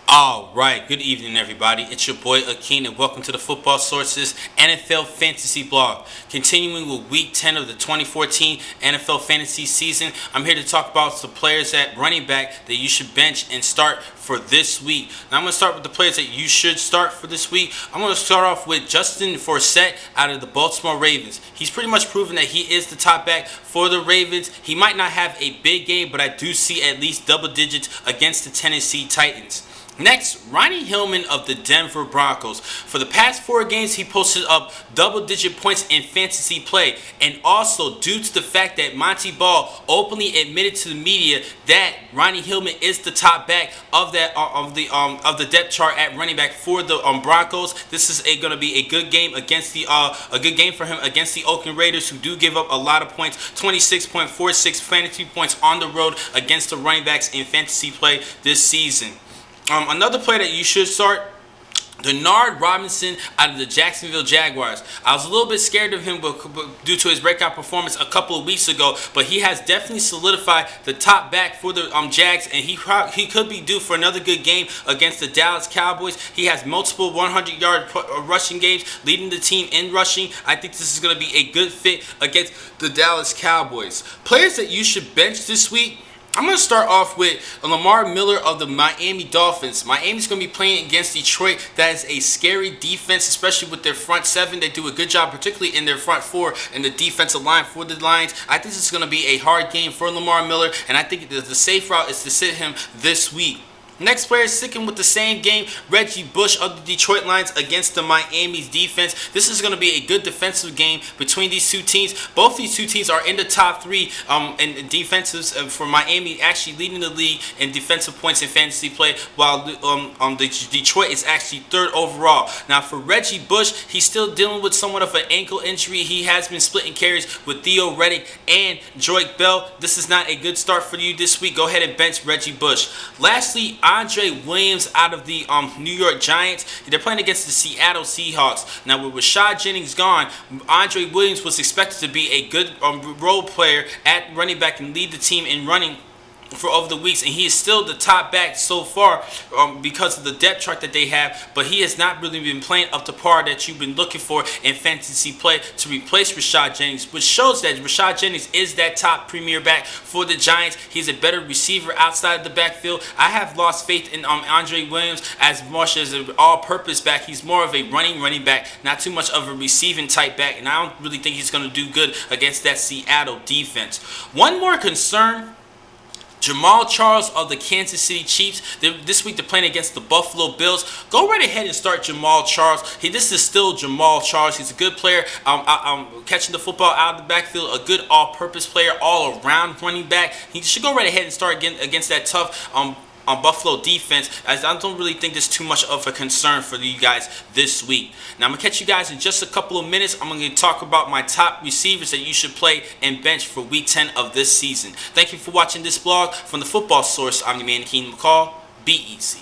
Alright, good evening everybody. It's your boy Akeen and welcome to the Football Sources NFL Fantasy Blog. Continuing with Week 10 of the 2014 NFL Fantasy season, I'm here to talk about the players at running back that you should bench and start for this week. Now I'm going to start with the players that you should start for this week. I'm going to start off with Justin Forsett out of the Baltimore Ravens. He's pretty much proven that he is the top back for the Ravens. He might not have a big game, but I do see at least double digits against the Tennessee Titans. Next, Ronnie Hillman of the Denver Broncos. For the past 4 games, he posted up double-digit points in fantasy play. And also, due to the fact that Monty Ball openly admitted to the media that Ronnie Hillman is the top back of the depth chart at running back for the Broncos, this is going to be a good game against the for him against the Oakland Raiders, who do give up a lot of points. 26.46 fantasy points on the road against the running backs in fantasy play this season. Another player that you should start, Denard Robinson out of the Jacksonville Jaguars. I was a little bit scared of him due to his breakout performance a couple of weeks ago, but he has definitely solidified the top back for the Jags, and he could be due for another good game against the Dallas Cowboys. He has multiple 100-yard rushing games, leading the team in rushing. I think this is going to be a good fit against the Dallas Cowboys. Players that you should bench this week, I'm going to start off with Lamar Miller of the Miami Dolphins. Miami's going to be playing against Detroit. That is a scary defense, especially with their front 7. They do a good job, particularly in their front 4 and the defensive line for the Lions. I think this is going to be a hard game for Lamar Miller, and I think the safe route is to sit him this week. Next player, sticking with the same game, Reggie Bush of the Detroit Lions against the Miami's defense. This is going to be a good defensive game between these two teams. Both these two teams are in the top 3 in defensives for Miami, actually leading the league in defensive points in fantasy play, while the Detroit is actually 3rd overall. Now for Reggie Bush, he's still dealing with somewhat of an ankle injury. He has been splitting carries with Theo Reddick and Joique Bell. This is not a good start for you this week. Go ahead and bench Reggie Bush. Lastly, Andre Williams out of the New York Giants. They're playing against the Seattle Seahawks. Now, with Rashad Jennings gone, Andre Williams was expected to be a good role player at running back and lead the team in running for over the weeks, and he is still the top back so far because of the depth chart that they have, but he has not really been playing up to par that you've been looking for in fantasy play to replace Rashad Jennings, which shows that Rashad Jennings is that top premier back for the Giants. He's a better receiver outside of the backfield. I have lost faith in Andre Williams as much as an all-purpose back. He's more of a running back, not too much of a receiving type back, and I don't really think he's going to do good against that Seattle defense. One more concern, Jamal Charles of the Kansas City Chiefs. This week they're playing against the Buffalo Bills. Go right ahead and start Jamal Charles. This is still Jamal Charles. He's a good player, catching the football out of the backfield, a good all-purpose player, all-around running back. He should go right ahead and start against that tough Buffalo defense, as I don't really think there's too much of a concern for you guys this week. Now, I'm going to catch you guys in just a couple of minutes. I'm going to talk about my top receivers that you should play and bench for Week 10 of this season. Thank you for watching this blog. From the Football Source, I'm your man, Keenan McCall. Be easy.